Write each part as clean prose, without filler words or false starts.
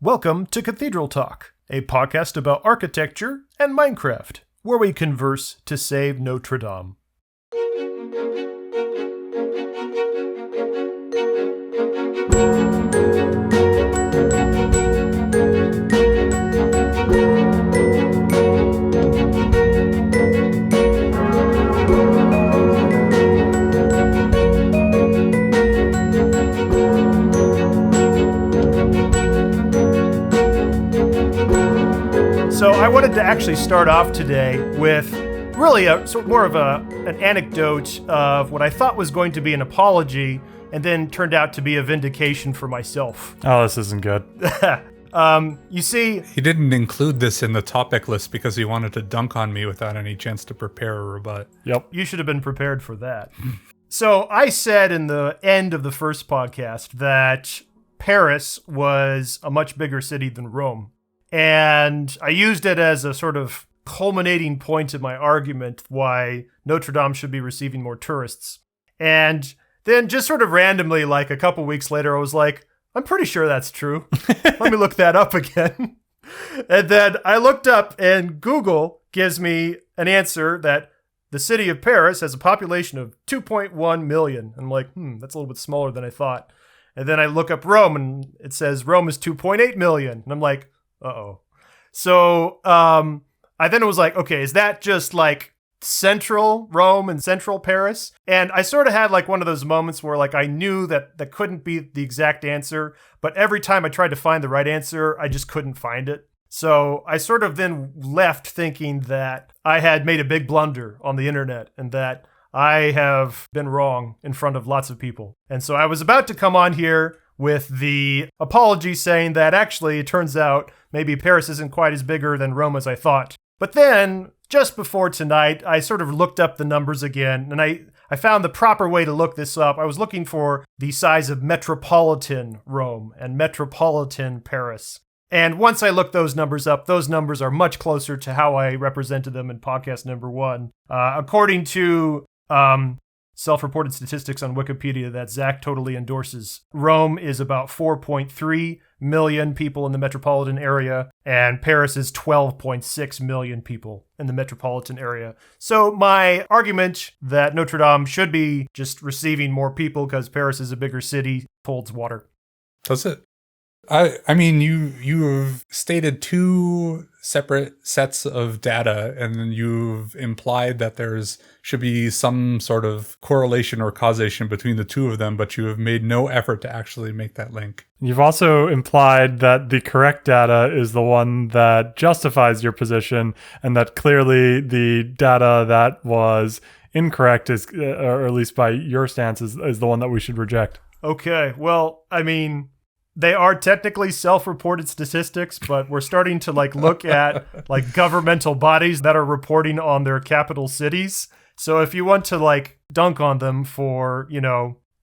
Welcome to Cathedral Talk, a podcast about architecture and Minecraft, where we converse to save Notre-Dame. So I wanted to actually start off today with really more of an anecdote of what I thought was going to be an apology and then turned out to be a vindication for myself. Oh, this isn't good. You see... He didn't include this in the topic list because he wanted to dunk on me without any chance to prepare a rebut. Yep. You should have been prepared for that. So I said in the end of the first podcast that Paris was a much bigger city than Rome. And I used it as a sort of culminating point in my argument why Notre-Dame should be receiving more tourists. And then just sort of randomly, like a couple weeks later, I was like, I'm pretty sure that's true. Let me look that up again. And then I looked up and Google gives me an answer that the city of Paris has a population of 2.1 million. I'm like, that's a little bit smaller than I thought. And then I look up Rome and it says Rome is 2.8 million. And I'm like, uh-oh. So I then was like, okay, is that just like central Rome and central Paris? And I sort of had like one of those moments where like I knew that that couldn't be the exact answer, but every time I tried to find the right answer, I just couldn't find it. So I sort of then left thinking that I had made a big blunder on the internet and that I have been wrong in front of lots of people. And so I was about to come on here with the apology saying that actually it turns out maybe Paris isn't quite as bigger than Rome as I thought. But then, just before tonight, I sort of looked up the numbers again, and I found the proper way to look this up. I was looking for the size of metropolitan Rome and metropolitan Paris. And once I looked those numbers up, those numbers are much closer to how I represented them in podcast number 1. According to self-reported statistics on Wikipedia that Zack totally endorses, Rome is about 4.3 million people in the metropolitan area, and Paris is 12.6 million people in the metropolitan area. So my argument that Notre-Dame should be just receiving more people because Paris is a bigger city holds water. Does it? I mean, you've stated two separate sets of data, and then you've implied that should be some sort of correlation or causation between the two of them, but you have made no effort to actually make that link. You've also implied that the correct data is the one that justifies your position, and that clearly the data that was incorrect is, or at least by your stance, is the one that we should reject. Okay, well, I mean, they are technically self-reported statistics, but we're starting to look at governmental bodies that are reporting on their capital cities. So if you want to dunk on them for,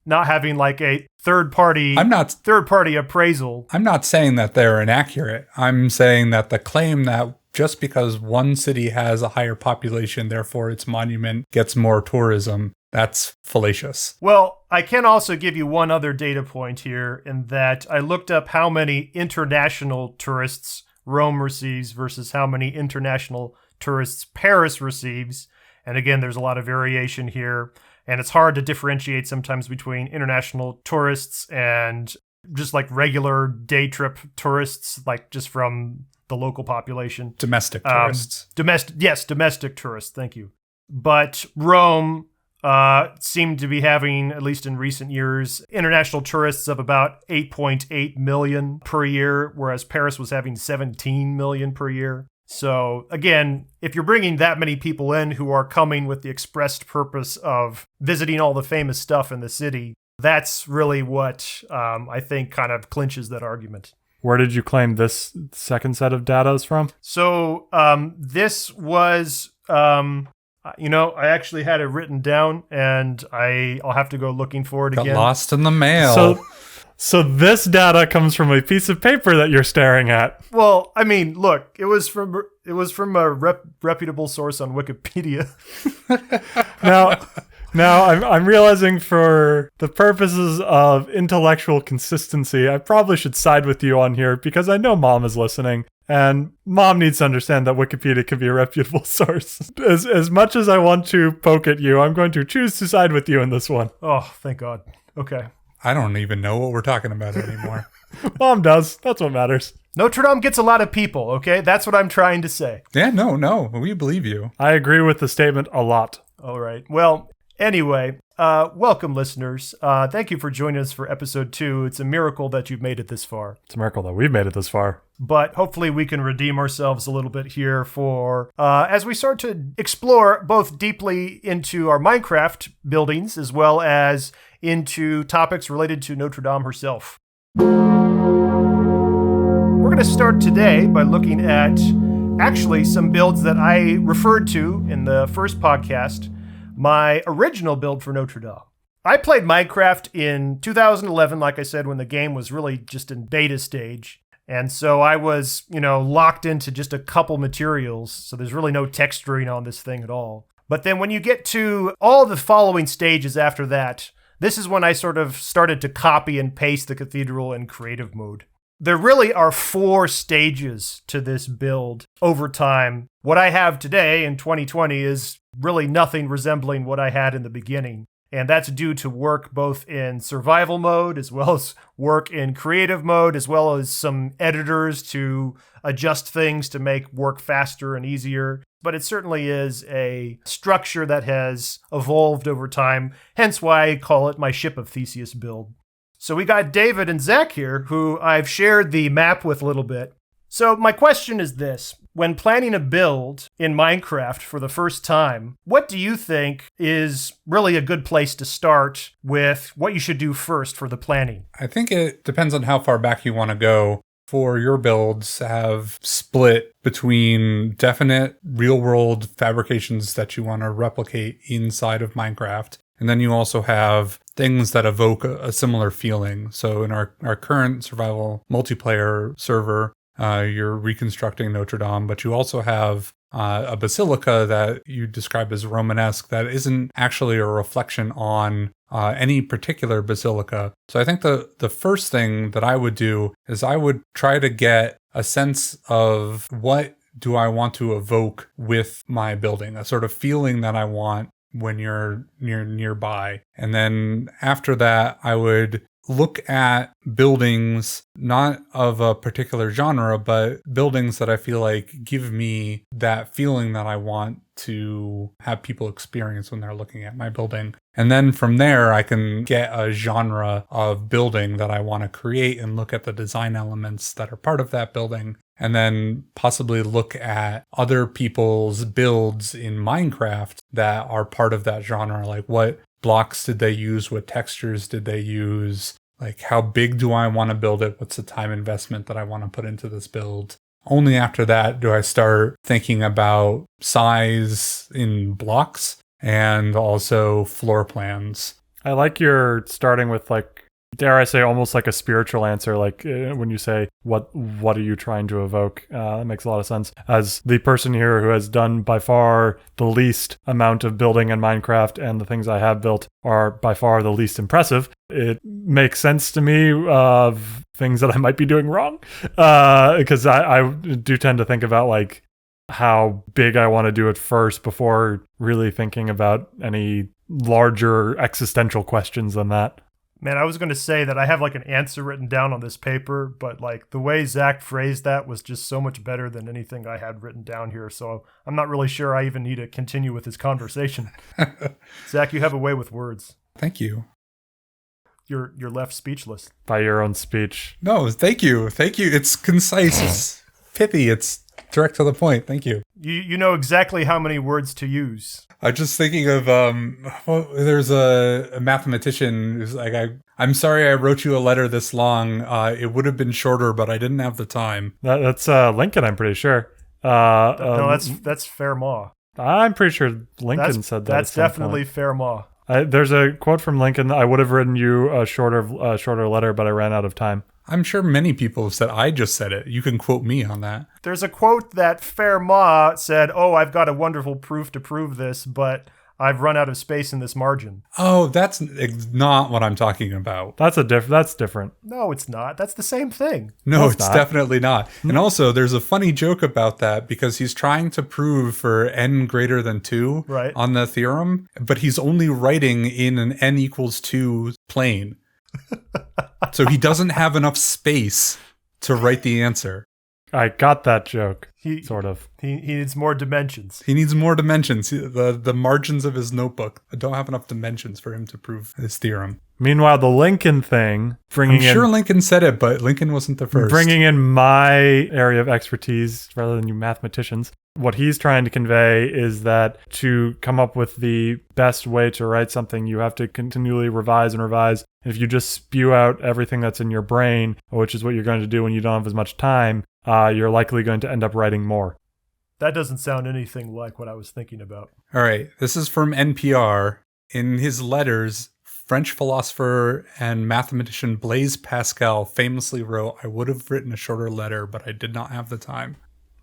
not having a third party appraisal. I'm not saying that they're inaccurate. I'm saying that the claim that just because one city has a higher population, therefore its monument gets more tourism, that's fallacious. Well, I can also give you one other data point here in that I looked up how many international tourists Rome receives versus how many international tourists Paris receives. And again, there's a lot of variation here. And it's hard to differentiate sometimes between international tourists and just regular day trip tourists, just from the local population. Domestic tourists. Domestic tourists. Thank you. But Rome seemed to be having, at least in recent years, international tourists of about 8.8 million per year, whereas Paris was having 17 million per year. So again, if you're bringing that many people in who are coming with the expressed purpose of visiting all the famous stuff in the city, that's really what I think kind of clinches that argument. Where did you claim this second set of data is from? So this was... I actually had it written down, and I'll have to go looking for it again. Got lost in the mail. So this data comes from a piece of paper that you're staring at. Well, I mean, look, it was from a reputable source on Wikipedia. Now, Now, I'm realizing for the purposes of intellectual consistency, I probably should side with you on here because I know Mom is listening. And Mom needs to understand that Wikipedia can be a reputable source. As much as I want to poke at you, I'm going to choose to side with you in this one. Oh, thank God. Okay. I don't even know what we're talking about anymore. Mom does. That's what matters. Notre-Dame gets a lot of people, okay? That's what I'm trying to say. Yeah, no, we believe you. I agree with the statement a lot. All right. Well, anyway, welcome, listeners. Thank you for joining us for episode 2. It's a miracle that you've made it this far. It's a miracle that we've made it this far. But hopefully we can redeem ourselves a little bit here for as we start to explore both deeply into our Minecraft buildings as well as into topics related to Notre-Dame herself. We're going to start today by looking at actually some builds that I referred to in the first podcast, my original build for Notre-Dame. I played Minecraft in 2011, like I said, when the game was really just in beta stage. And so I was, locked into just a couple materials. So there's really no texturing on this thing at all. But then when you get to all the following stages after that, this is when I sort of started to copy and paste the cathedral in creative mode. There really are 4 stages to this build over time. What I have today in 2020 is really nothing resembling what I had in the beginning. And that's due to work both in survival mode as well as work in creative mode, as well as some editors to adjust things to make work faster and easier. But it certainly is a structure that has evolved over time, hence why I call it my Ship of Theseus build. So we got David and Zack here, who I've shared the map with a little bit. So my question is this. When planning a build in Minecraft for the first time, what do you think is really a good place to start with what you should do first for the planning? I think it depends on how far back you want to go. For your builds have split between definite real-world fabrications that you want to replicate inside of Minecraft. And then you also have things that evoke a similar feeling. So in our current survival multiplayer server, you're reconstructing Notre-Dame, but you also have a basilica that you describe as Romanesque that isn't actually a reflection on any particular basilica. So I think the first thing that I would do is I would try to get a sense of what do I want to evoke with my building, a sort of feeling that I want when you're nearby. And then after that, I would look at buildings, not of a particular genre, but buildings that I feel like give me that feeling that I want to have people experience when they're looking at my building. And then from there, I can get a genre of building that I want to create and look at the design elements that are part of that building. And then possibly look at other people's builds in Minecraft that are part of that genre. Like what blocks did they use? What textures did they use? Like how big do I want to build it? What's the time investment that I want to put into this build? Only after that do I start thinking about size in blocks and also floor plans. I like your starting with dare I say, almost like a spiritual answer, when you say, what are you trying to evoke? That makes a lot of sense. As the person here who has done by far the least amount of building in Minecraft, and the things I have built are by far the least impressive, it makes sense to me of things that I might be doing wrong. Because I do tend to think about how big I want to do it first before really thinking about any larger existential questions than that. Man, I was going to say that I have an answer written down on this paper, but the way Zack phrased that was just so much better than anything I had written down here. So I'm not really sure I even need to continue with this conversation. Zack, you have a way with words. Thank you. You're left speechless. By your own speech. No, thank you. Thank you. It's concise. It's pithy. It's direct to the point. Thank you. You know exactly how many words to use. I'm just thinking of, there's a mathematician who's like, I'm sorry I wrote you a letter this long. It would have been shorter, but I didn't have the time. That's Lincoln, I'm pretty sure. No, that's Fermat. I'm pretty sure Lincoln said that. That's definitely Fermat. There's a quote from Lincoln. I would have written you a shorter letter, but I ran out of time. I'm sure many people have said, I just said it. You can quote me on that. There's a quote that Fermat said, I've got a wonderful proof to prove this, but I've run out of space in this margin. Oh, that's not what I'm talking about. That's different. No, it's not. That's the same thing. No, it's it's not. definitely not. And also, there's a funny joke about that because he's trying to prove for n greater than 2 Right. on the theorem, but he's only writing in an n equals 2 plane. So he doesn't have enough space to write the answer. I got that joke, He sort of. he needs more dimensions. He needs more dimensions. The margins of his notebook don't have enough dimensions for him to prove his theorem. Meanwhile, the Lincoln thing, I'm sure Lincoln said it, but Lincoln wasn't the first. bringing in my area of expertise rather than you mathematicians. What he's trying to convey is that to come up with the best way to write something, you have to continually revise and revise. If you just spew out everything that's in your brain, which is what you're going to do when you don't have as much time, you're likely going to end up writing more. That doesn't sound anything like what I was thinking about. All right, this is from NPR. In his letters, French philosopher and mathematician Blaise Pascal famously wrote, "I would have written a shorter letter, but I did not have the time."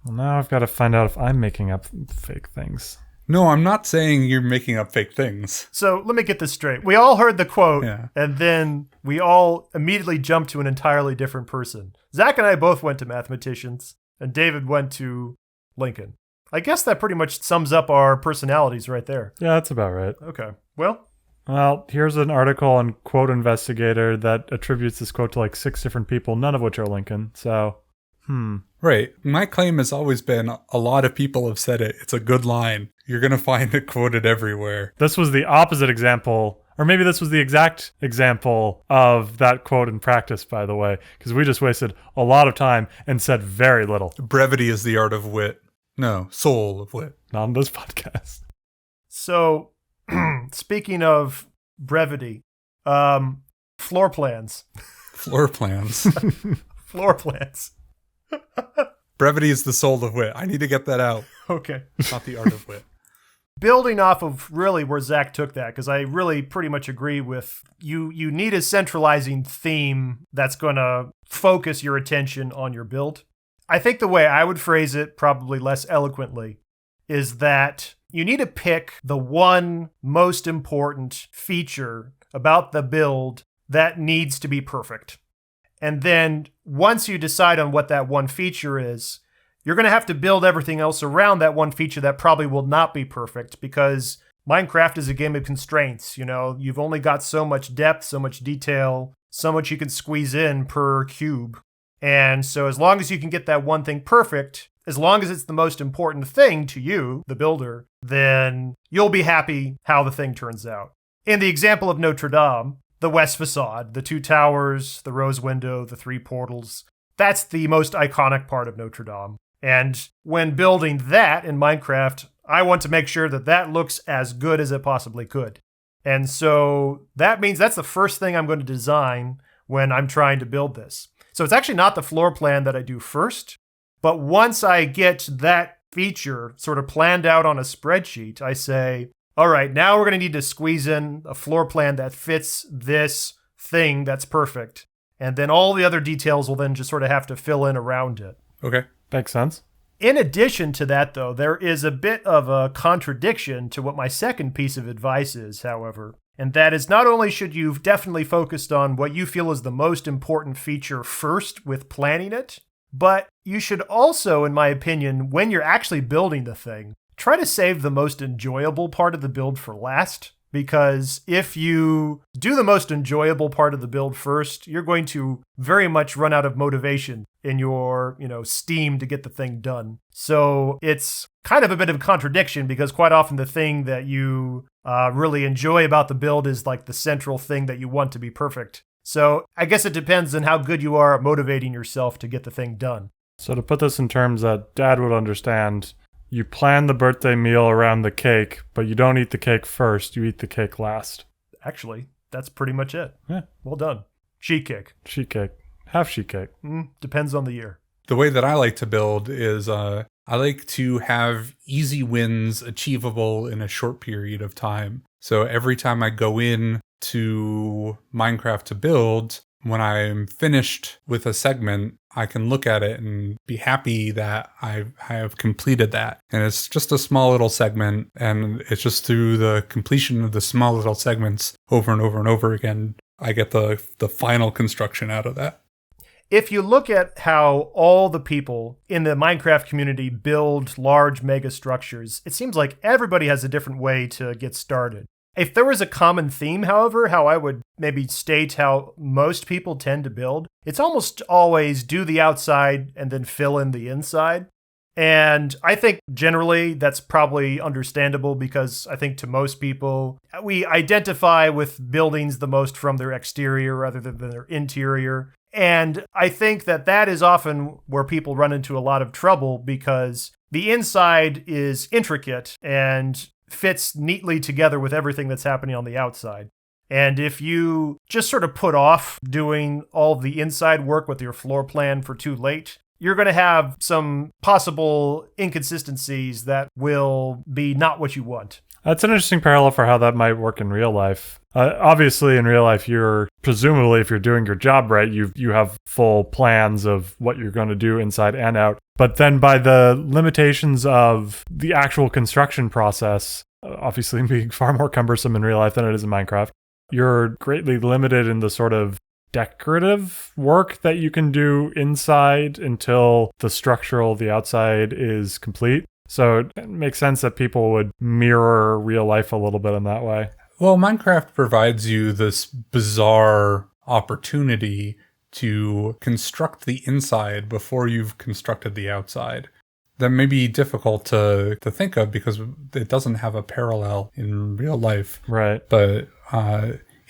Well, now I've got to find out if I'm making up fake things. No, I'm not saying you're making up fake things. So let me get this straight. We all heard the quote, Yeah. and then we all immediately jumped to an entirely different person. Zach and I both went to mathematicians, and David went to Lincoln. I guess that pretty much sums up our personalities right there. Yeah, that's about right. Okay. Well, Here's an article on Quote Investigator that attributes this quote to like 6 different people, none of which are Lincoln. So, Right. My claim has always been a lot of people have said it. It's a good line. You're going to find it quoted everywhere. this was the opposite example, or maybe this was the exact example of that quote in practice, by the way, because we just wasted a lot of time and said very little. Brevity is the art of wit. No, soul of wit. Not on this podcast. so speaking of brevity, floor plans. Floor plans. Floor plans. Brevity is the soul of wit. I need to get that out. Okay. Not the art of wit. Building off of really where Zach took that, because I really pretty much agree with you. You need a centralizing theme that's going to focus your attention on your build. I think the way I would phrase it, probably less eloquently, is that you need to pick the one most important feature about the build that needs to be perfect. And then once you decide on what that one feature is, you're going to have to build everything else around that one feature that probably will not be perfect, because Minecraft is a game of constraints. You know, you've only got so much depth, so much detail, so much you can squeeze in per cube. And so as long as you can get that one thing perfect, as long as it's the most important thing to you, the builder, then you'll be happy how the thing turns out. In the example of Notre-Dame, the west facade, the 2 towers, the rose window, the 3 portals, that's the most iconic part of Notre-Dame. And when building that in Minecraft, I want to make sure that that looks as good as it possibly could. And so that means that's the first thing I'm going to design when I'm trying to build this. So it's actually not the floor plan that I do first, but once I get that feature sort of planned out on a spreadsheet, I say, all right, now we're going to need to squeeze in a floor plan that fits this thing that's perfect. And then all the other details will then just sort of have to fill in around it. Okay. Makes sense. In addition to that, though, there is a bit of a contradiction to what my second piece of advice is, however. And that is, not only should you definitely focus on what you feel is the most important feature first with planning it, but you should also, in my opinion, when you're actually building the thing, try to save the most enjoyable part of the build for last. Because if you do the most enjoyable part of the build first, you're going to very much run out of motivation in your, steam to get the thing done. So it's kind of a bit of a contradiction, because quite often the thing that you really enjoy about the build is like the central thing that you want to be perfect. So I guess it depends on how good you are at motivating yourself to get the thing done. So to put this in terms that Dad would understand, you plan the birthday meal around the cake, but you don't eat the cake first, you eat the cake last. Actually, that's pretty much it. Yeah. Well done. Sheet cake. Sheet cake. Half sheet cake. Depends on the year. The way that I like to build is I like to have easy wins achievable in a short period of time. So every time I go in to Minecraft to build, when I'm finished with a segment, I can look at it and be happy that I have completed that. And it's just a small little segment, and it's just through the completion of the small little segments over and over and over again, I get the final construction out of that. If you look at how all the people in the Minecraft community build large mega structures, it seems like everybody has a different way to get started. If there was a common theme, however, how I would maybe state how most people tend to build, it's almost always do the outside and then fill in the inside. And I think generally that's probably understandable because I think to most people, we identify with buildings the most from their exterior rather than their interior. And I think that that is often where people run into a lot of trouble because the inside is intricate and fits neatly together with everything that's happening on the outside. And if you just sort of put off doing all the inside work with your floor plan for too late, you're going to have some possible inconsistencies that will be not what you want. That's an interesting parallel for how that might work in real life. Obviously, in real life, presumably, if you're doing your job right, you have full plans of what you're going to do inside and out. But then by the limitations of the actual construction process, obviously being far more cumbersome in real life than it is in Minecraft, you're greatly limited in the sort of decorative work that you can do inside until the outside is complete. So it makes sense that people would mirror real life a little bit in that way. Well, Minecraft provides you this bizarre opportunity to construct the inside before you've constructed the outside. That may be difficult to think of because it doesn't have a parallel in real life. Right. But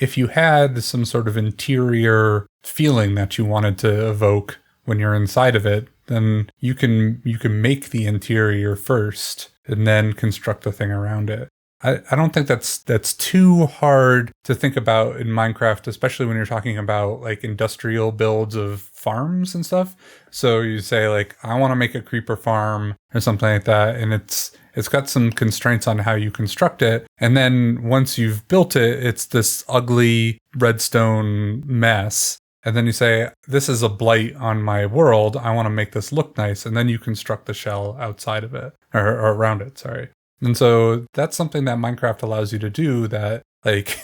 if you had some sort of interior feeling that you wanted to evoke when you're inside of it, then you can make the interior first and then construct the thing around it. I don't think that's too hard to think about in Minecraft, especially when you're talking about like industrial builds of farms and stuff. So you say like, I want to make a creeper farm or something like that, and it's got some constraints on how you construct it. And then once you've built it, it's this ugly redstone mess. And then you say, this is a blight on my world. I want to make this look nice. And then you construct the shell outside of it or around it. Sorry. And so that's something that Minecraft allows you to do that, like,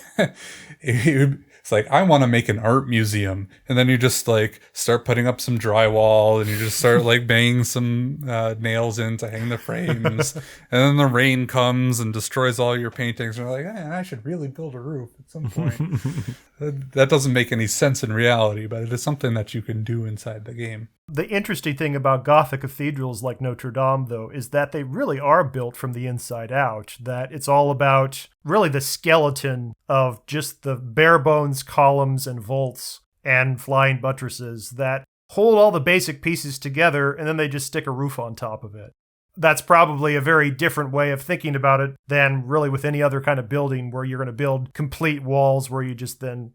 it's like, I want to make an art museum. And then you just like start putting up some drywall and you just start like banging some nails in to hang the frames. And then the rain comes and destroys all your paintings. And you're like, I should really build a roof at some point. That doesn't make any sense in reality, but it is something that you can do inside the game. The interesting thing about Gothic cathedrals like Notre-Dame, though, is that they really are built from the inside out, that it's all about really the skeleton of just the bare bones columns and vaults and flying buttresses that hold all the basic pieces together, and then they just stick a roof on top of it. That's probably a very different way of thinking about it than really with any other kind of building where you're going to build complete walls where you just then,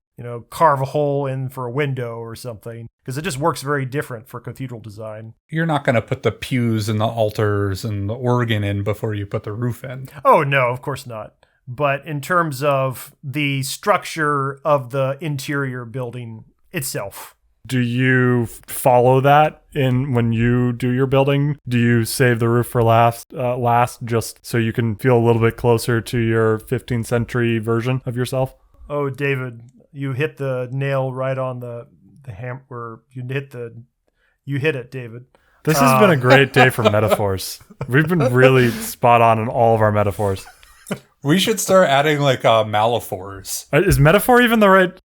carve a hole in for a window or something, because it just works very different for cathedral design. You're not going to put the pews and the altars and the organ in before you put the roof in. Oh, no, of course not. But in terms of the structure of the interior building itself. Do you follow that when you do your building? Do you save the roof for last just so you can feel a little bit closer to your 15th century version of yourself? Oh, David, you hit the nail right on the hammer. You hit it, David. This has been a great day for metaphors. We've been really spot on in all of our metaphors. We should start adding like metaphors. Is metaphor even the right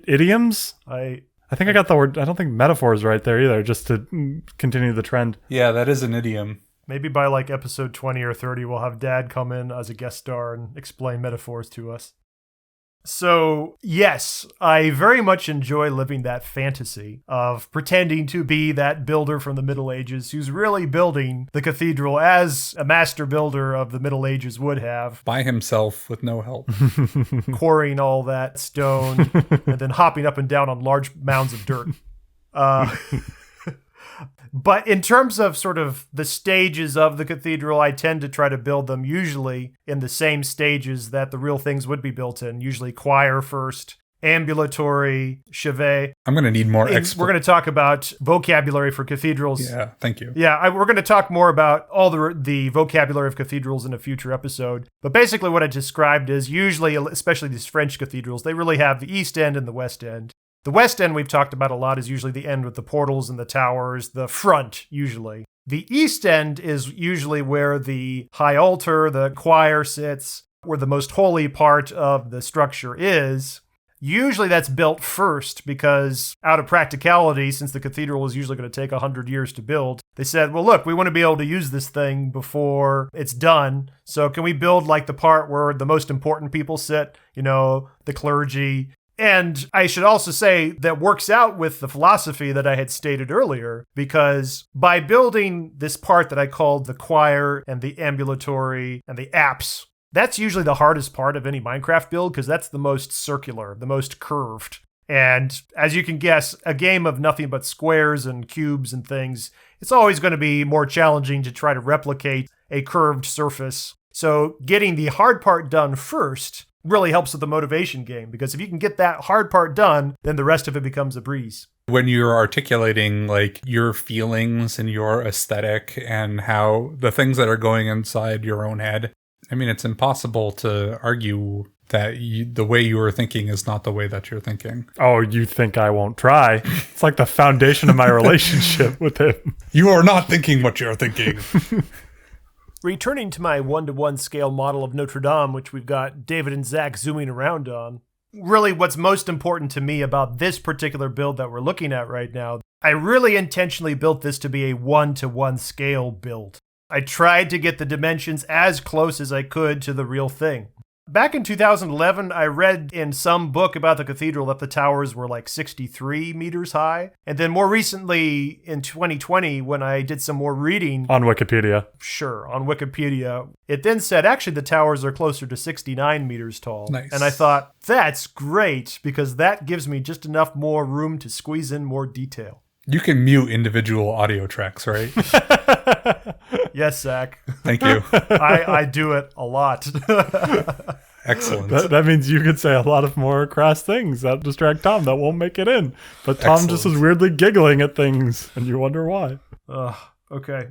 idioms? I think I got the word. I don't think metaphor is right there either, just to continue the trend. Yeah, that is an idiom. Maybe by like episode 20 or 30, we'll have Dad come in as a guest star and explain metaphors to us. So, yes, I very much enjoy living that fantasy of pretending to be that builder from the Middle Ages who's really building the cathedral as a master builder of the Middle Ages would have. By himself with no help. Quarrying all that stone and then hopping up and down on large mounds of dirt. But in terms of sort of the stages of the cathedral, I tend to try to build them usually in the same stages that the real things would be built in, usually choir first, ambulatory, chevet. I'm going to need more We're going to talk about vocabulary for cathedrals. Yeah, thank you. Yeah, we're going to talk more about all the vocabulary of cathedrals in a future episode. But basically what I described is usually, especially these French cathedrals, they really have the east end and the west end. The west end we've talked about a lot is usually the end with the portals and the towers, the front usually. The east end is usually where the high altar, the choir sits, where the most holy part of the structure is. Usually that's built first because out of practicality, since the cathedral is usually going to take 100 years to build, they said, well, look, we want to be able to use this thing before it's done. So can we build like the part where the most important people sit, the clergy? And I should also say that works out with the philosophy that I had stated earlier, because by building this part that I called the choir and the ambulatory and the apse, that's usually the hardest part of any Minecraft build because that's the most circular, the most curved. And as you can guess, a game of nothing but squares and cubes and things, it's always going to be more challenging to try to replicate a curved surface. So getting the hard part done first really helps with the motivation game, because if you can get that hard part done, then the rest of it becomes a breeze. When you're articulating like your feelings and your aesthetic and how the things that are going inside your own head, I mean, it's impossible to argue that the way you are thinking is not the way that you're thinking. Oh, you think I won't try? It's like the foundation of my relationship with him. You are not thinking what you're thinking. Returning to my 1-to-1 scale model of Notre-Dame, which we've got David and Zack zooming around on, really what's most important to me about this particular build that we're looking at right now, I really intentionally built this to be a 1-to-1 scale build. I tried to get the dimensions as close as I could to the real thing. Back in 2011, I read in some book about the cathedral that the towers were like 63 meters high. And then more recently, in 2020, when I did some more reading... On Wikipedia. Sure, on Wikipedia. It then said, actually, the towers are closer to 69 meters tall. Nice. And I thought, that's great, because that gives me just enough more room to squeeze in more detail. You can mute individual audio tracks, right? Yes, Zach. Thank you. I do it a lot. Excellent. That means you could say a lot of more crass things that distract Tom that won't make it in. But Tom just is weirdly giggling at things, and you wonder why. Okay.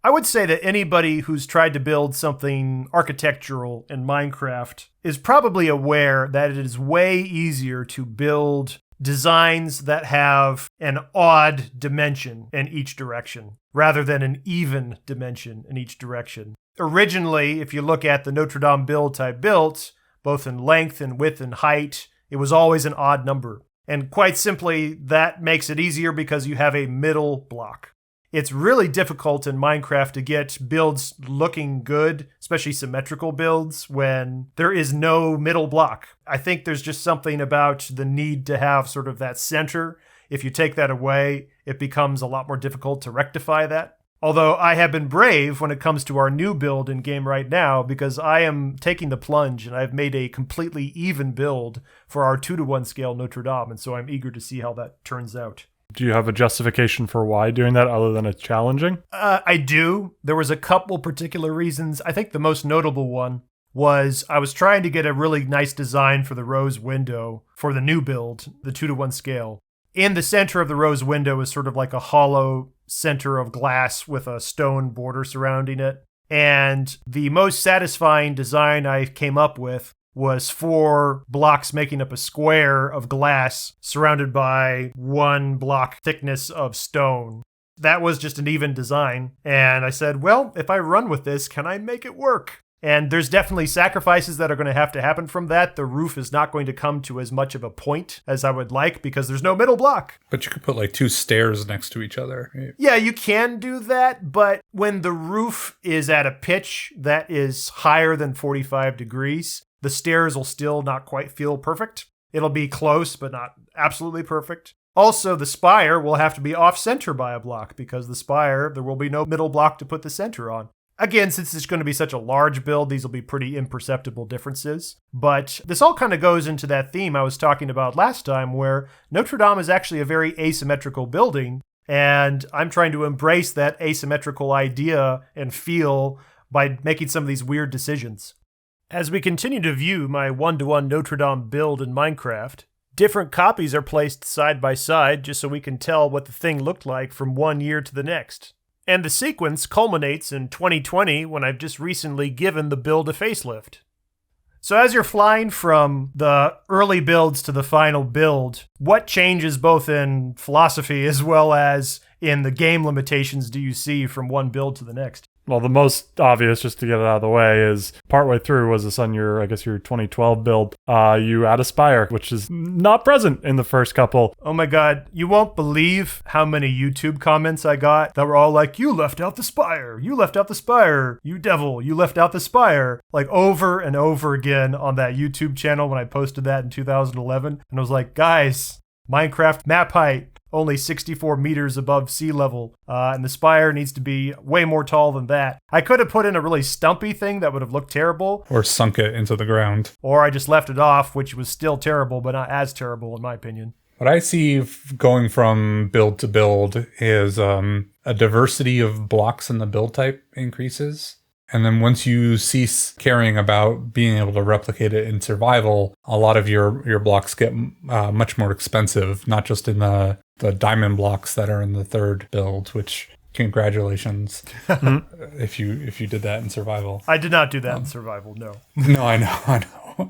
I would say that anybody who's tried to build something architectural in Minecraft is probably aware that it is way easier to build designs that have an odd dimension in each direction, rather than an even dimension in each direction. Originally, if you look at the Notre-Dame build I built, both in length and width and height, it was always an odd number. And quite simply, that makes it easier because you have a middle block. It's really difficult in Minecraft to get builds looking good, especially symmetrical builds, when there is no middle block. I think there's just something about the need to have sort of that center. If you take that away, it becomes a lot more difficult to rectify that. Although I have been brave when it comes to our new build in game right now, because I am taking the plunge and I've made a completely even build for our 2-to-1 scale Notre Dame, and so I'm eager to see how that turns out. Do you have a justification for why doing that other than it's challenging? I do. There was a couple particular reasons. I think the most notable one was I was trying to get a really nice design for the rose window for the new build, the 2-to-1 scale. In the center of the rose window is sort of like a hollow center of glass with a stone border surrounding it. And the most satisfying design I came up with was 4 blocks making up a square of glass surrounded by 1 block thickness of stone. That was just an even design. And I said, well, if I run with this, can I make it work? And there's definitely sacrifices that are going to happen from that. The roof is not going to come to as much of a point as I would like because there's no middle block. But you could put like 2 stairs next to each other. Yeah, you can do that. But when the roof is at a pitch that is higher than 45 degrees, the stairs will still not quite feel perfect. It'll be close, but not absolutely perfect. Also, the spire will have to be off-center by a block because the spire, there will be no middle block to put the center on. Again, since it's going to be such a large build, these will be pretty imperceptible differences. But this all kind of goes into that theme I was talking about last time, where Notre Dame is actually a very asymmetrical building, and I'm trying to embrace that asymmetrical idea and feel by making some of these weird decisions. As we continue to view my one-to-one Notre-Dame build in Minecraft, different copies are placed side by side just so we can tell what the thing looked like from one year to the next. And the sequence culminates in 2020 when I've just recently given the build a facelift. So as you're flying from the early builds to the final build, what changes both in philosophy as well as in the game limitations do you see from one build to the next? Well, the most obvious, just to get it out of the way, is partway through was this on your 2012 build. You add a spire, which is not present in the first couple. Oh my god, you won't believe how many YouTube comments I got that were all like, you left out the spire, you left out the spire, you devil, you left out the spire, like over and over again on that YouTube channel when I posted that in 2011. And I was like, guys, Minecraft map height, only 64 meters above sea level, and the spire needs to be way more tall than that. I could have put in a really stumpy thing that would have looked terrible. Or sunk it into the ground. Or I just left it off, which was still terrible, but not as terrible in my opinion. What I see going from build to build is a diversity of blocks in the build type increases. And then once you cease caring about being able to replicate it in survival, a lot of your blocks get much more expensive, not just in the diamond blocks that are in the third build, which congratulations if you did that in survival. I did not do that in survival, no. No, I know.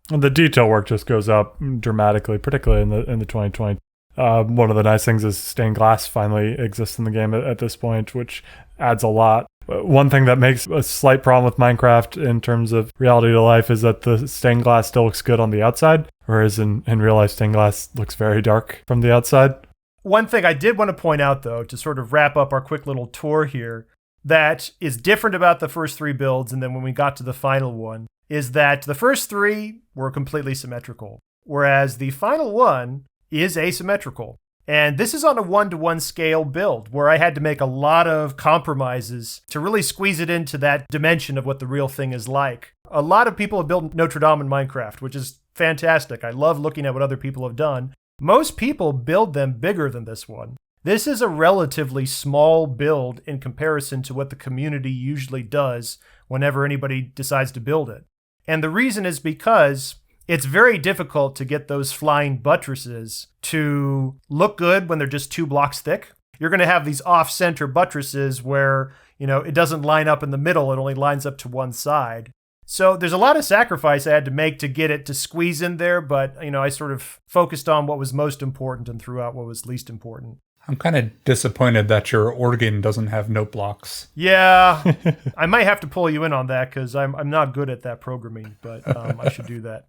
The detail work just goes up dramatically, particularly in the 2020. One of the nice things is stained glass finally exists in the game at this point, which adds a lot. One thing that makes a slight problem with Minecraft in terms of reality to life is that the stained glass still looks good on the outside, whereas in real life, stained glass looks very dark from the outside. One thing I did want to point out, though, to sort of wrap up our quick little tour here, that is different about the first three builds and then when we got to the final one, is that the first three were completely symmetrical, whereas the final one is asymmetrical. And this is on a 1-to-1 scale build where I had to make a lot of compromises to really squeeze it into that dimension of what the real thing is like. A lot of people have built Notre-Dame in Minecraft, which is fantastic. I love looking at what other people have done. Most people build them bigger than this one. This is a relatively small build in comparison to what the community usually does whenever anybody decides to build it. And the reason is because it's very difficult to get those flying buttresses to look good when they're just 2 blocks thick. You're going to have these off-center buttresses where, it doesn't line up in the middle. It only lines up to one side. So there's a lot of sacrifice I had to make to get it to squeeze in there, but, I sort of focused on what was most important and threw out what was least important. I'm kind of disappointed that your organ doesn't have note blocks. Yeah, I might have to pull you in on that because I'm not good at that programming, but I should do that.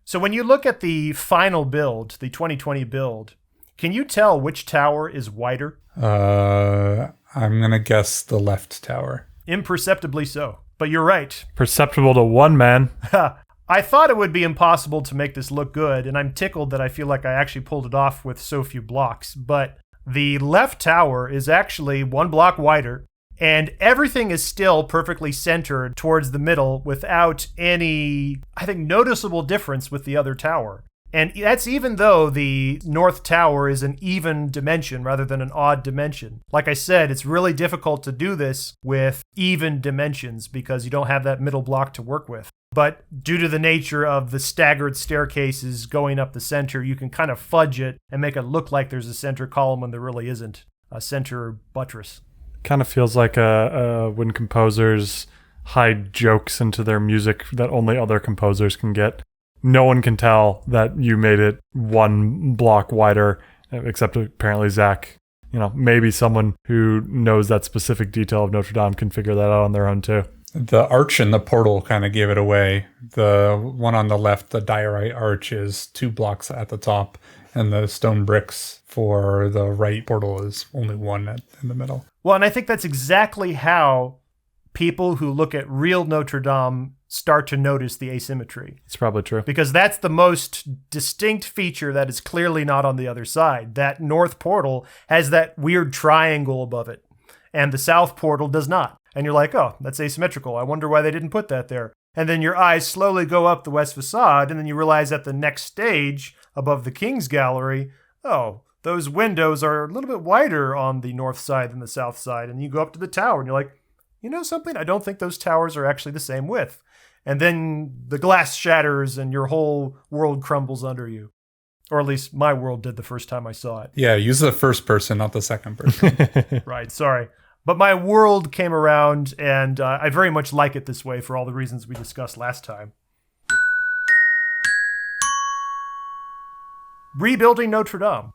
So when you look at the final build, the 2020 build, can you tell which tower is wider? I'm going to guess the left tower. Imperceptibly so, but you're right. Perceptible to one man. I thought it would be impossible to make this look good, and I'm tickled that I feel like I actually pulled it off with so few blocks, but the left tower is actually 1 block wider, and everything is still perfectly centered towards the middle without any, noticeable difference with the other tower. And that's even though the north tower is an even dimension rather than an odd dimension. Like I said, it's really difficult to do this with even dimensions because you don't have that middle block to work with. But due to the nature of the staggered staircases going up the center, you can kind of fudge it and make it look like there's a center column when there really isn't a center buttress. Kind of feels like when composers hide jokes into their music that only other composers can get. No one can tell that you made it 1 block wider, except apparently Zack. Maybe someone who knows that specific detail of Notre Dame can figure that out on their own too. The arch in the portal kind of gave it away. The one on the left, the diorite arch, is 2 blocks at the top, and the stone bricks for the right portal is only 1 in the middle. Well, and I think that's exactly how people who look at real Notre Dame start to notice the asymmetry. It's probably true. Because that's the most distinct feature that is clearly not on the other side. That north portal has that weird triangle above it, and the south portal does not. And you're like, oh, that's asymmetrical. I wonder why they didn't put that there. And then your eyes slowly go up the west facade, and then you realize at the next stage, above the King's Gallery, oh, those windows are a little bit wider on the north side than the south side. And you go up to the tower, and you're like, you know something? I don't think those towers are actually the same width. and then the glass shatters and your whole world crumbles under you. Or at least my world did the first time I saw it. Yeah, use the first person, not the second person. Right, sorry. But my world came around, and I very much like it this way for all the reasons we discussed last time. Rebuilding Notre-Dame.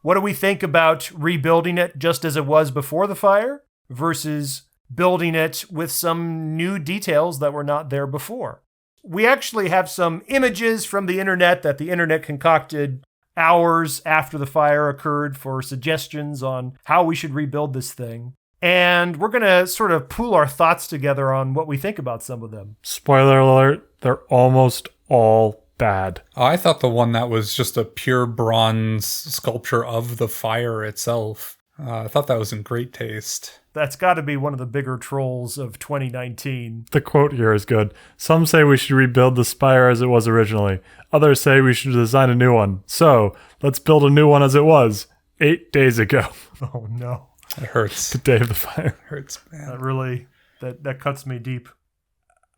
What do we think about rebuilding it just as it was before the fire versus building it with some new details that were not there before? We actually have some images from the internet that the internet concocted hours after the fire occurred for suggestions on how we should rebuild this thing. And we're going to sort of pool our thoughts together on what we think about some of them. Spoiler alert, they're almost all bad. I thought the one that was just a pure bronze sculpture of the fire itself. I thought that was in great taste. That's got to be one of the bigger trolls of 2019. The quote here is good. Some say we should rebuild the spire as it was originally. Others say we should design a new one. So, let's build a new one as it was 8 days ago. Oh no. It hurts. The day of the fire. It hurts, man. That really, that cuts me deep.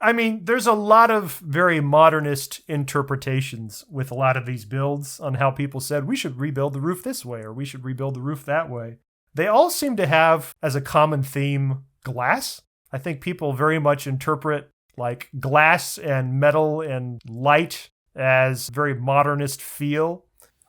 I mean, there's a lot of very modernist interpretations with a lot of these builds on how people said we should rebuild the roof this way or we should rebuild the roof that way. They all seem to have as a common theme glass. I think people very much interpret like glass and metal and light as very modernist feel.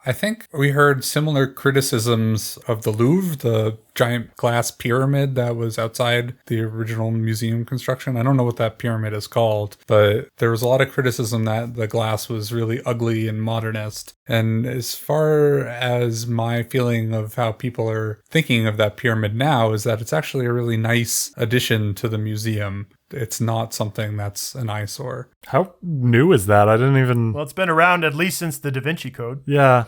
I think we heard similar criticisms of the Louvre, the giant glass pyramid that was outside the original museum construction. I don't know what that pyramid is called, but there was a lot of criticism that the glass was really ugly and modernist. And as far as my feeling of how people are thinking of that pyramid now is that it's actually a really nice addition to the museum. It's not something that's an eyesore. How new is that? I didn't even... Well, it's been around at least since the Da Vinci Code. Yeah,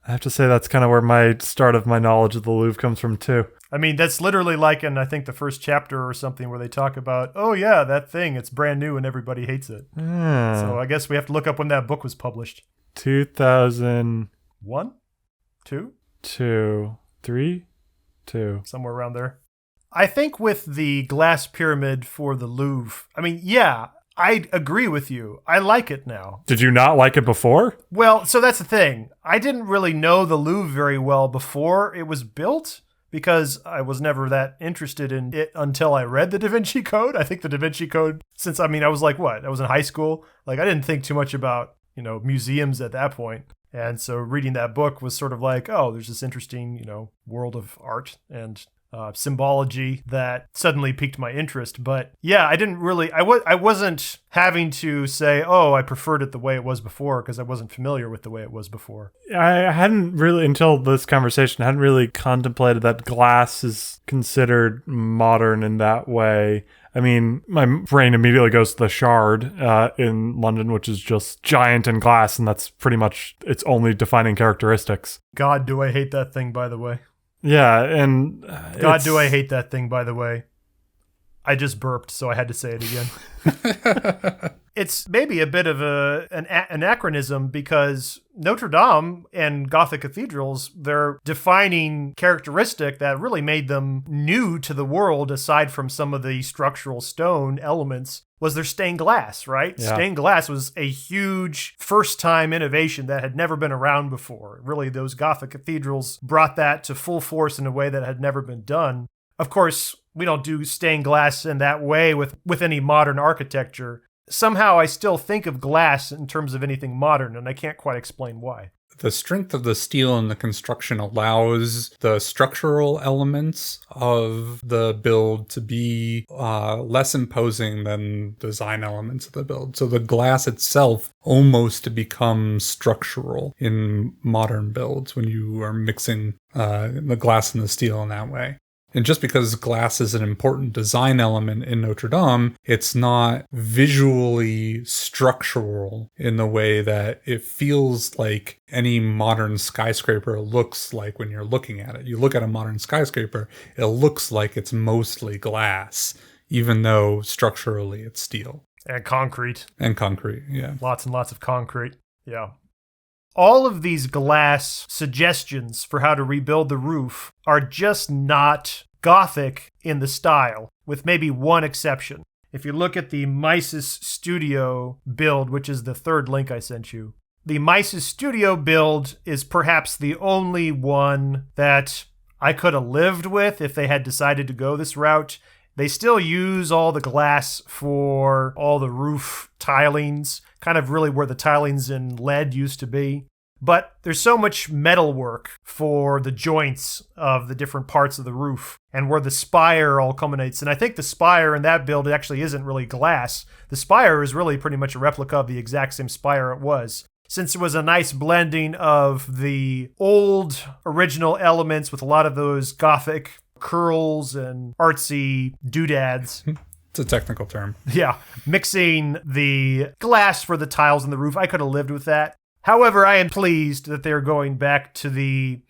I have to say that's kind of where my start of my knowledge of the Louvre comes from too. I mean, that's literally like in, I think, the first chapter or something where they talk about, oh yeah, that thing, it's brand new and everybody hates it. So I guess we have to look up when that book was published. 2001? 2? 2, 3? 2. Somewhere around there. I think with the glass pyramid for the Louvre, I mean, yeah, I agree with you. I like it now. Did you not like it before? Well, so that's the thing. I didn't really know the Louvre very well before it was built because I was never that interested in it until I read the Da Vinci Code. I think the Da Vinci Code, since, I mean, I was like, what? I was in high school. Like, I didn't think too much about, museums at that point. And so reading that book was sort of like, oh, there's this interesting, world of art and symbology that suddenly piqued my interest. But yeah, I didn't really, I wasn't having to say, oh, I preferred it the way it was before because I wasn't familiar with the way it was before. I hadn't really, until this conversation, hadn't really contemplated that glass is considered modern in that way. I mean, my brain immediately goes to the Shard in London, which is just giant in glass, and that's pretty much its only defining characteristics. God, do I hate that thing, by the way. Yeah, and... God, do I hate that thing, by the way. I just burped, so I had to say it again. It's maybe a bit of an anachronism because Notre Dame and Gothic cathedrals, their defining characteristic that really made them new to the world, aside from some of the structural stone elements, was their stained glass, right? Yeah. Stained glass was a huge first-time innovation that had never been around before. Really, those Gothic cathedrals brought that to full force in a way that had never been done. Of course, we don't do stained glass in that way with any modern architecture. Somehow I still think of glass in terms of anything modern, and I can't quite explain why. The strength of the steel in the construction allows the structural elements of the build to be less imposing than design elements of the build. So the glass itself almost becomes structural in modern builds when you are mixing the glass and the steel in that way. And just because glass is an important design element in Notre Dame, it's not visually structural in the way that it feels like any modern skyscraper looks like when you're looking at it. You look at a modern skyscraper, it looks like it's mostly glass, even though structurally it's steel. And concrete. And concrete, yeah. Lots and lots of concrete, yeah. All of these glass suggestions for how to rebuild the roof are just not Gothic in the style, with maybe one exception. if you look at the Miysis Studio build, which is the third link I sent you, the Miysis Studio build is perhaps the only one that I could have lived with if they had decided to go this route. They still use all the glass for all the roof tilings, kind of really where the tilings in lead used to be. But there's so much metal work for the joints of the different parts of the roof and where the spire all culminates. And I think the spire in that build actually isn't really glass. The spire is really pretty much a replica of the exact same spire it was, since it was a nice blending of the old original elements with a lot of those Gothic curls and artsy doodads. It's a technical term. Yeah, mixing the glass for the tiles in the roof. I could have lived with that. However, I am pleased that they're going back to the,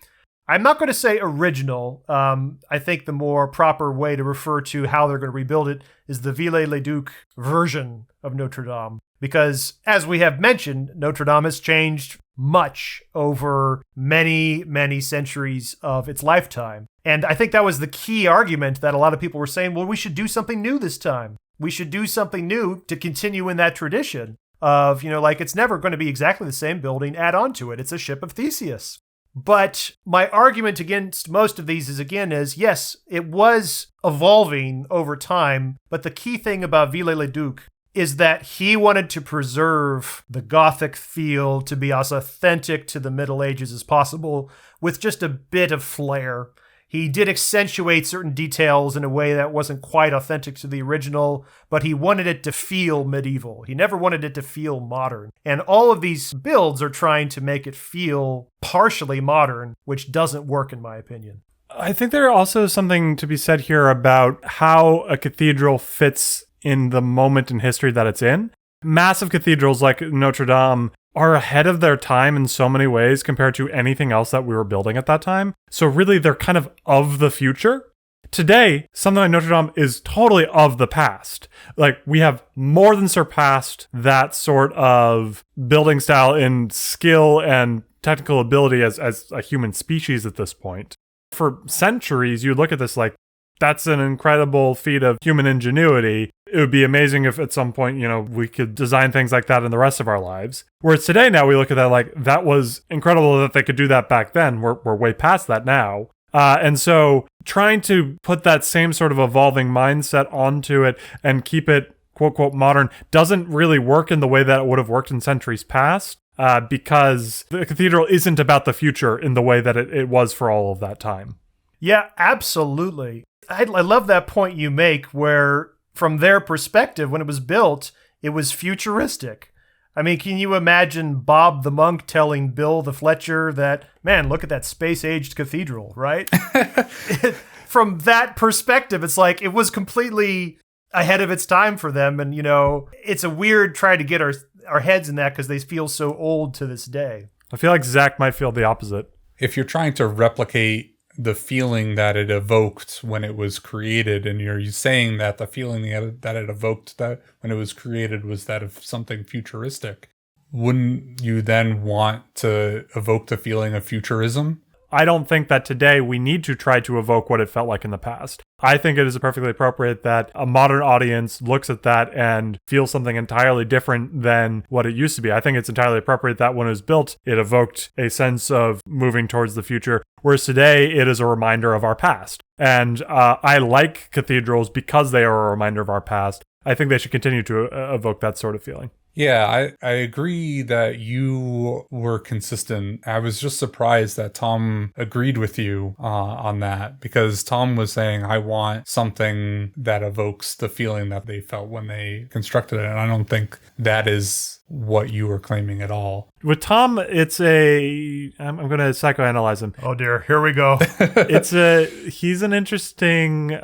I'm not going to say original. I think the more proper way to refer to how they're going to rebuild it is the Viollet-le-Duc version of Notre-Dame. Because, as we have mentioned, Notre-Dame has changed much over many, many centuries of its lifetime. And I think that was the key argument that a lot of people were saying, well, we should do something new this time. We should do something new to continue in that tradition of, like it's never going to be exactly the same building, add on to it. It's a ship of Theseus. But my argument against most of these is, yes, it was evolving over time, but the key thing about Viollet-le-Duc is that he wanted to preserve the Gothic feel to be as authentic to the Middle Ages as possible with just a bit of flair. He did accentuate certain details in a way that wasn't quite authentic to the original, but he wanted it to feel medieval. He never wanted it to feel modern. And all of these builds are trying to make it feel partially modern, which doesn't work in my opinion. I think there's also something to be said here about how a cathedral fits in the moment in history that it's in. Massive cathedrals like Notre Dame are ahead of their time in so many ways compared to anything else that we were building at that time. So really, they're kind of the future. Today, something like Notre Dame is totally of the past. Like, we have more than surpassed that sort of building style in skill and technical ability as a human species at this point. For centuries, you look at this like, that's an incredible feat of human ingenuity. It would be amazing if at some point, we could design things like that in the rest of our lives. Whereas today, now we look at that like, that was incredible that they could do that back then. We're way past that now. And so trying to put that same sort of evolving mindset onto it and keep it, quote, quote, modern doesn't really work in the way that it would have worked in centuries past. Because the cathedral isn't about the future in the way that it was for all of that time. Yeah, absolutely. I love that point you make where, from their perspective, when it was built, it was futuristic. I mean, can you imagine Bob the monk telling Bill the Fletcher that, man, look at that space-aged cathedral, right? From that perspective, it's like it was completely ahead of its time for them. And, it's a weird try to get our heads in that because they feel so old to this day. I feel like Zack might feel the opposite. If you're trying to replicate the feeling that it evoked when it was created, and you're saying that the feeling that it evoked that when it was created was that of something futuristic, wouldn't you then want to evoke the feeling of futurism? I don't think that today we need to try to evoke what it felt like in the past. I think it is perfectly appropriate that a modern audience looks at that and feels something entirely different than what it used to be. I think it's entirely appropriate that when it was built, it evoked a sense of moving towards the future, whereas today it is a reminder of our past. And I like cathedrals because they are a reminder of our past. I think they should continue to evoke that sort of feeling. Yeah, I agree that you were consistent. I was just surprised that Tom agreed with you on that, because Tom was saying, I want something that evokes the feeling that they felt when they constructed it. And I don't think that is what you were claiming at all. With Tom, it's I'm going to psychoanalyze him. Oh dear, here we go. He's an interesting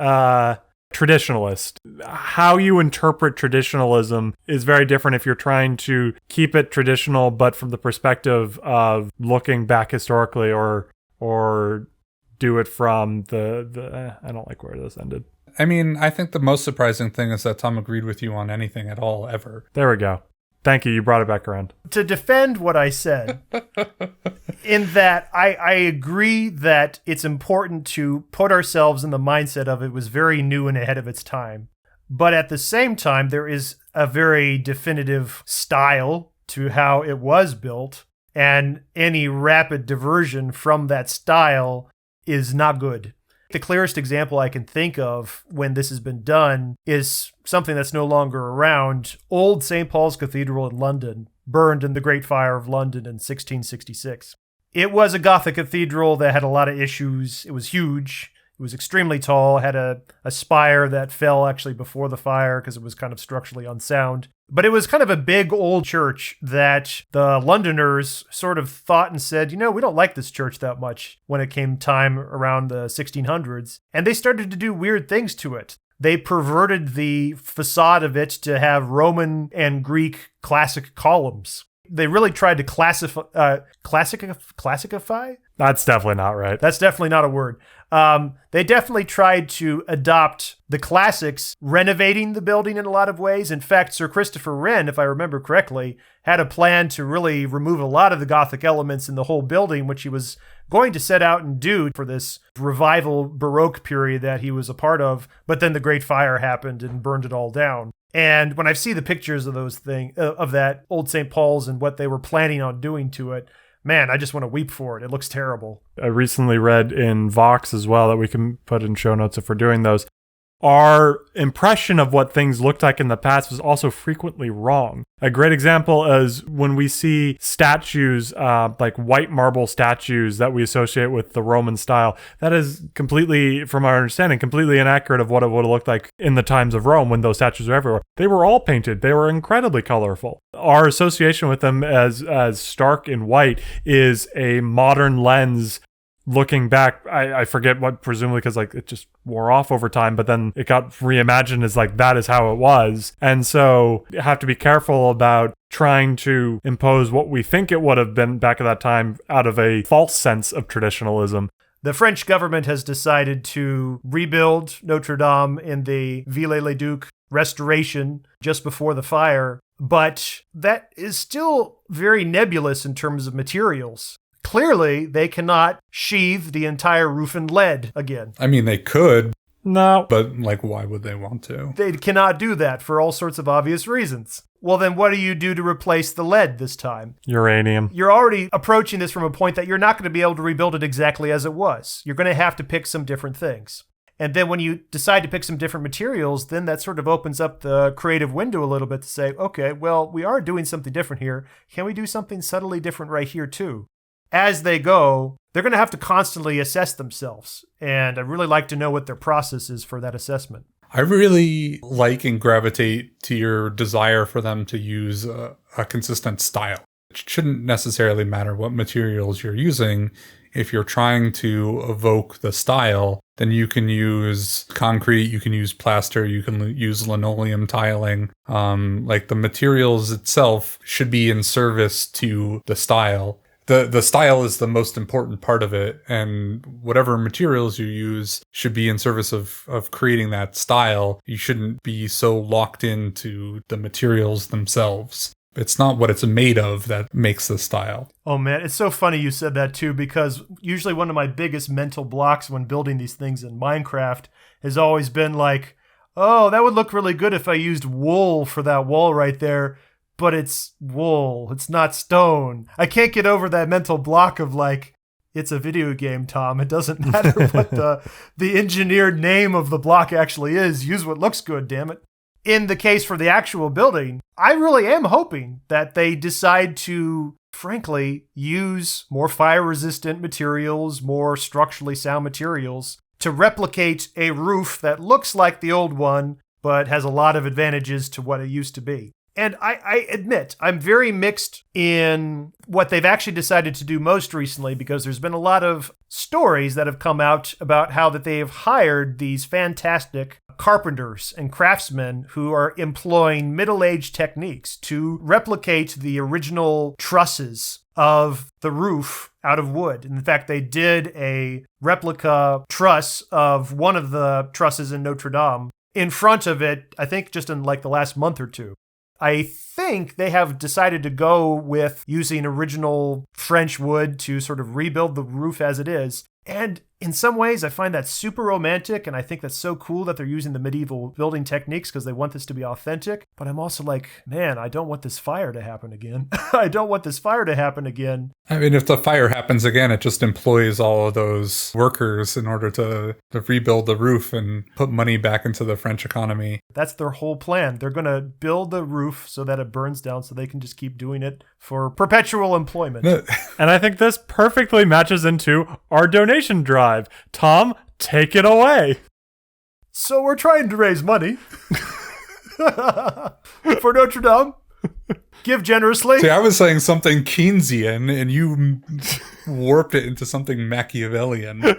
traditionalist. How you interpret traditionalism is very different if you're trying to keep it traditional, but from the perspective of looking back historically, or do it from the I don't like where this ended. I mean, I think the most surprising thing is that Tom agreed with you on anything at all, ever. There we go. Thank you. You brought it back around. To defend what I said, in that I agree that it's important to put ourselves in the mindset of it was very new and ahead of its time. But at the same time, there is a very definitive style to how it was built, and any rapid diversion from that style is not good. The clearest example I can think of when this has been done is something that's no longer around. Old St. Paul's Cathedral in London burned in the Great Fire of London in 1666. It was a Gothic cathedral that had a lot of issues. It was huge. It was extremely tall, had a spire that fell actually before the fire because it was kind of structurally unsound. But it was kind of a big old church that the Londoners sort of thought and said, we don't like this church that much when it came time around the 1600s. And they started to do weird things to it. They perverted the facade of it to have Roman and Greek classic columns. They really tried to classify. That's definitely not right. That's definitely not a word. They definitely tried to adopt the classics, renovating the building in a lot of ways. In fact, Sir Christopher Wren, if I remember correctly, had a plan to really remove a lot of the Gothic elements in the whole building, which he was going to set out and do for this revival Baroque period that he was a part of. But then the Great Fire happened and burned it all down. And when I see the pictures of of that old St. Paul's and what they were planning on doing to it, man, I just want to weep for it. It looks terrible. I recently read in Vox as well that we can put in show notes if we're doing those. Our impression of what things looked like in the past was also frequently wrong. A great example is when we see statues, like white marble statues that we associate with the Roman style. That is completely, from our understanding, completely inaccurate of what it would have looked like in the times of Rome when those statues were everywhere. They were all painted. They were incredibly colorful. Our association with them as stark and white is a modern lens. Looking back, I forget what, presumably because it just wore off over time, but then it got reimagined as that is how it was. And so you have to be careful about trying to impose what we think it would have been back at that time out of a false sense of traditionalism. The French government has decided to rebuild Notre-Dame in the Viollet-le-Duc restoration just before the fire, but that is still very nebulous in terms of materials. Clearly, they cannot sheathe the entire roof in lead again. I mean, they could. No. But, why would they want to? They cannot do that for all sorts of obvious reasons. Well, then what do you do to replace the lead this time? Uranium. You're already approaching this from a point that you're not going to be able to rebuild it exactly as it was. You're going to have to pick some different things. And then when you decide to pick some different materials, then that sort of opens up the creative window a little bit to say, okay, well, we are doing something different here. Can we do something subtly different right here too? As they go, they're going to have to constantly assess themselves. And I'd really like to know what their process is for that assessment. I really like and gravitate to your desire for them to use a consistent style. It shouldn't necessarily matter what materials you're using. If you're trying to evoke the style, then you can use concrete, you can use plaster, you can use linoleum tiling. The materials itself should be in service to the style. The style is the most important part of it, and whatever materials you use should be in service of creating that style. You shouldn't be so locked into the materials themselves. It's not what it's made of that makes the style. Oh man, it's so funny you said that too, because usually one of my biggest mental blocks when building these things in Minecraft has always been oh, that would look really good if I used wool for that wall right there. But it's wool. It's not stone. I can't get over that mental block of it's a video game, Tom. It doesn't matter what the engineered name of the block actually is. Use what looks good, damn it. In the case for the actual building, I really am hoping that they decide to, frankly, use more fire-resistant materials, more structurally sound materials to replicate a roof that looks like the old one, but has a lot of advantages to what it used to be. And I admit, I'm very mixed in what they've actually decided to do most recently, because there's been a lot of stories that have come out about how that they've hired these fantastic carpenters and craftsmen who are employing middle-aged techniques to replicate the original trusses of the roof out of wood. In fact, they did a replica truss of one of the trusses in Notre Dame in front of it, I think just in the last month or two. I think they have decided to go with using original French wood to sort of rebuild the roof as it is. And in some ways, I find that super romantic, and I think that's so cool that they're using the medieval building techniques because they want this to be authentic. But I'm also like, man, I don't want this fire to happen again. I don't want this fire to happen again. I mean, if the fire happens again, it just employs all of those workers in order to rebuild the roof and put money back into the French economy. That's their whole plan. They're going to build the roof so that it burns down so they can just keep doing it for perpetual employment. And I think this perfectly matches into our donation drive. Tom, take it away. So we're trying to raise money for Notre Dame. Give generously. See, I was saying something Keynesian, and you warped it into something Machiavellian.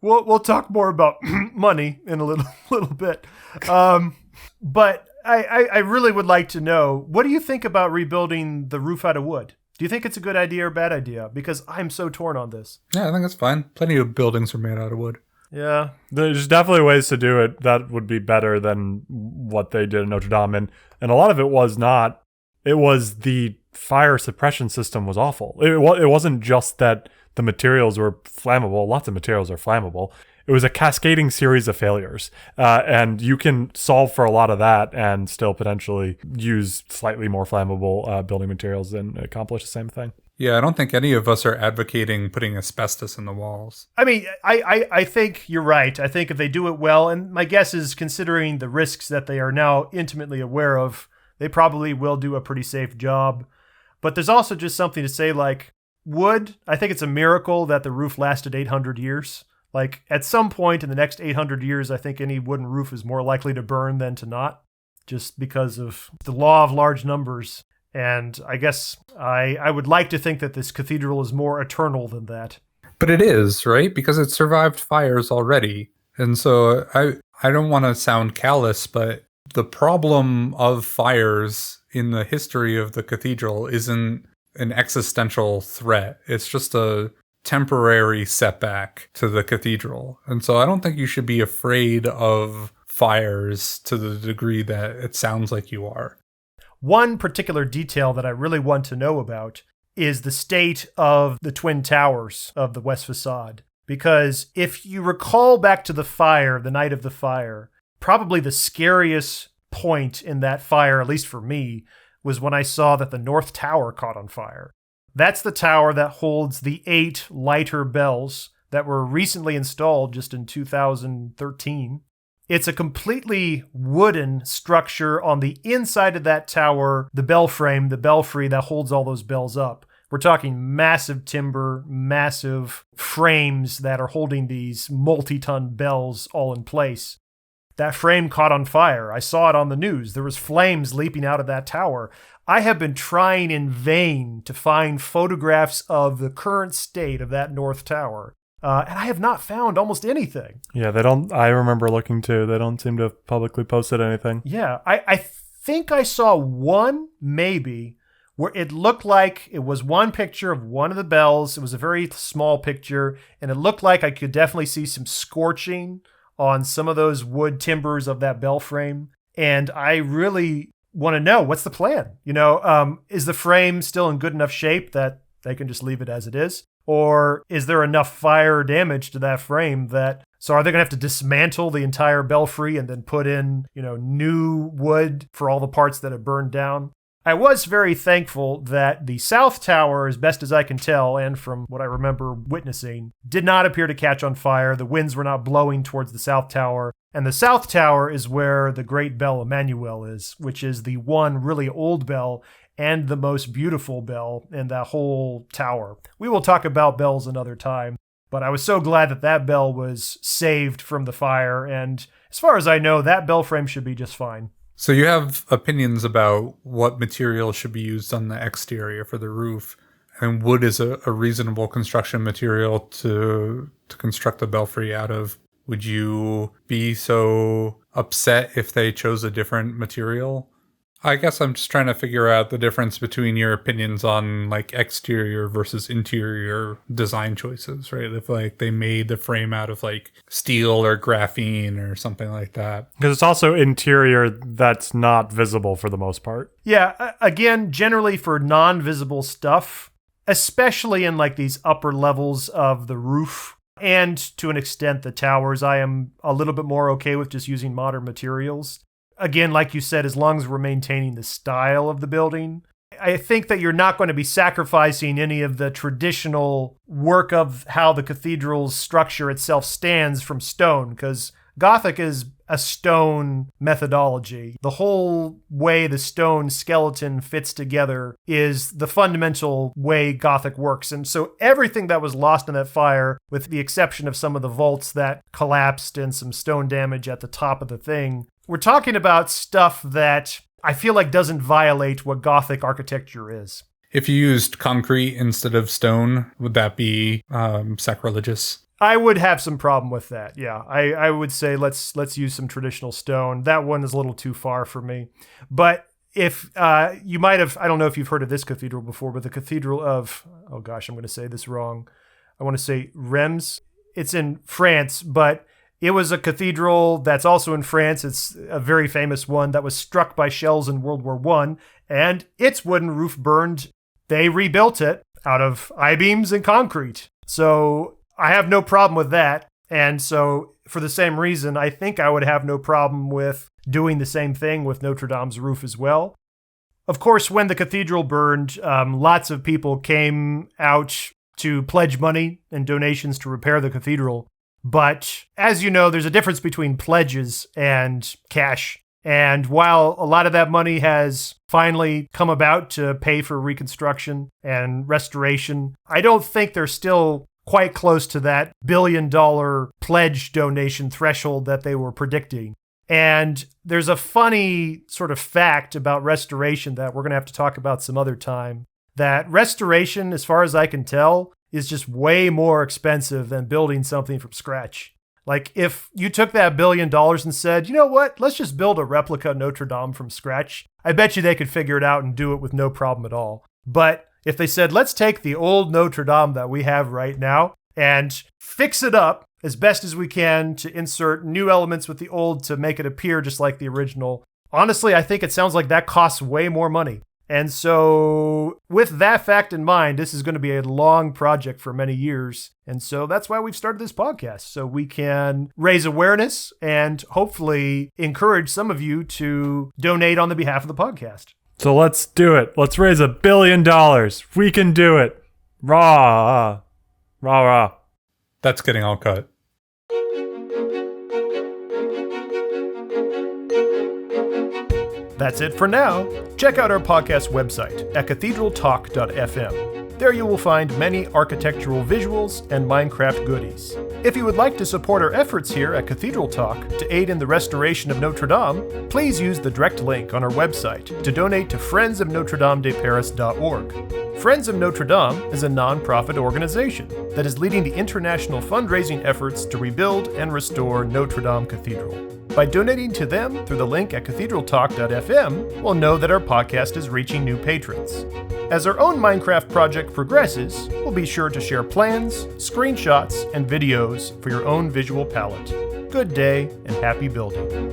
We'll talk more about money in a little bit. But I really would like to know, what do you think about rebuilding the roof out of wood? Do you think it's a good idea or bad idea? Because I'm so torn on this. Yeah, I think that's fine. Plenty of buildings are made out of wood. Yeah. There's definitely ways to do it that would be better than what they did in Notre Dame. And a lot of it was not. It was the fire suppression system was awful. It wasn't just that the materials were flammable. Lots of materials are flammable. It was a cascading series of failures. And you can solve for a lot of that and still potentially use slightly more flammable building materials and accomplish the same thing. Yeah, I don't think any of us are advocating putting asbestos in the walls. I mean, I think you're right. I think if they do it well, and my guess is considering the risks that they are now intimately aware of, they probably will do a pretty safe job. But there's also just something to say, like, wood, I think it's a miracle that the roof lasted 800 years. Like, at some point in the next 800 years, I think any wooden roof is more likely to burn than to not, just because of the law of large numbers. And I guess I would like to think that this cathedral is more eternal than that. But it is, right? Because it survived fires already. And so I don't want to sound callous, but the problem of fires in the history of the cathedral isn't an existential threat. It's just a temporary setback to the cathedral. And so I don't think you should be afraid of fires to the degree that it sounds like you are. One particular detail that I really want to know about is the state of the twin towers of the west facade. Because if you recall back to the fire, the night of the fire, probably the scariest point in that fire, at least for me, was when I saw that the north tower caught on fire. That's the tower that holds the 8 lighter bells that were recently installed just in 2013. It's a completely wooden structure on the inside of that tower, the bell frame, the belfry that holds all those bells up. We're talking massive timber, massive frames that are holding these multi-ton bells all in place. That frame caught on fire. I saw it on the news. There was flames leaping out of that tower. I have been trying in vain to find photographs of the current state of that North Tower. And I have not found almost anything. Yeah, they don't. I remember looking too. They don't seem to have publicly posted anything. Yeah, I think I saw one, maybe, where it looked like it was one picture of one of the bells. It was a very small picture, and it looked like I could definitely see some scorching on some of those wood timbers of that bell frame. And I really want to know, what's the plan? You know, is the frame still in good enough shape that they can just leave it as it is? Or is there enough fire damage to that frame that, so are they going to have to dismantle the entire belfry and then put in, you know, new wood for all the parts that have burned down? I was very thankful that the South Tower, as best as I can tell, and from what I remember witnessing, did not appear to catch on fire. The winds were not blowing towards the South Tower. And the South Tower is where the great bell Emmanuel is, which is the one really old bell and the most beautiful bell in that whole tower. We will talk about bells another time, but I was so glad that that bell was saved from the fire. And as far as I know, that bell frame should be just fine. So you have opinions about what material should be used on the exterior for the roof, and wood is a reasonable construction material to construct the belfry out of. Would you be so upset if they chose a different material? I guess I'm just trying to figure out the difference between your opinions on like exterior versus interior design choices, right? If like they made the frame out of like steel or graphene or something like that. Because it's also interior that's not visible for the most part. Yeah, again, generally for non-visible stuff, especially in like these upper levels of the roof, And to an extent, the towers, I am a little bit more okay with just using modern materials. Again, like you said, as long as we're maintaining the style of the building. I think that you're not going to be sacrificing any of the traditional work of how the cathedral's structure itself stands from stone, because Gothic is a stone methodology. The whole way the stone skeleton fits together is the fundamental way Gothic works. And so everything that was lost in that fire, with the exception of some of the vaults that collapsed and some stone damage at the top of the thing, we're talking about stuff that I feel like doesn't violate what Gothic architecture is. If you used concrete instead of stone, would that be sacrilegious? I would have some problem with that. Yeah, I would say let's use some traditional stone. That one is a little too far for me. But if you might have, I don't know if you've heard of this cathedral before, but the Cathedral of, oh gosh, I'm going to say this wrong. I want to say Reims. It's in France, but it was a cathedral that's also in France. It's a very famous one that was struck by shells in World War I, and its wooden roof burned. They rebuilt it out of I-beams and concrete. So I have no problem with that. And so for the same reason, I think I would have no problem with doing the same thing with Notre Dame's roof as well. Of course, when the cathedral burned, lots of people came out to pledge money and donations to repair the cathedral. But as you know, there's a difference between pledges and cash. And while a lot of that money has finally come about to pay for reconstruction and restoration, I don't think they're still quite close to that $1 billion pledge donation threshold that they were predicting. And there's a funny sort of fact about restoration that we're going to have to talk about some other time, that restoration, as far as I can tell, is just way more expensive than building something from scratch. Like if you took that $1 billion and said, you know what, let's just build a replica Notre Dame from scratch, I bet you they could figure it out and do it with no problem at all. But if they said, let's take the old Notre Dame that we have right now and fix it up as best as we can to insert new elements with the old to make it appear just like the original, honestly, I think it sounds like that costs way more money. And so with that fact in mind, this is going to be a long project for many years. And so that's why we've started this podcast, so we can raise awareness and hopefully encourage some of you to donate on the behalf of the podcast. So let's do it. Let's raise $1 billion. We can do it. Rah. Rah, rah. That's getting all cut. That's it for now. Check out our podcast website at cathedraltalk.fm. There you will find many architectural visuals and Minecraft goodies. If you would like to support our efforts here at Cathedral Talk to aid in the restoration of Notre Dame, please use the direct link on our website to donate to friendsofnotredamedeparis.org. Friends of Notre Dame is a non-profit organization that is leading the international fundraising efforts to rebuild and restore Notre Dame Cathedral. By donating to them through the link at cathedraltalk.fm, we'll know that our podcast is reaching new patrons. As our own Minecraft project progresses, we'll be sure to share plans, screenshots, and videos for your own visual palette. Good day and happy building.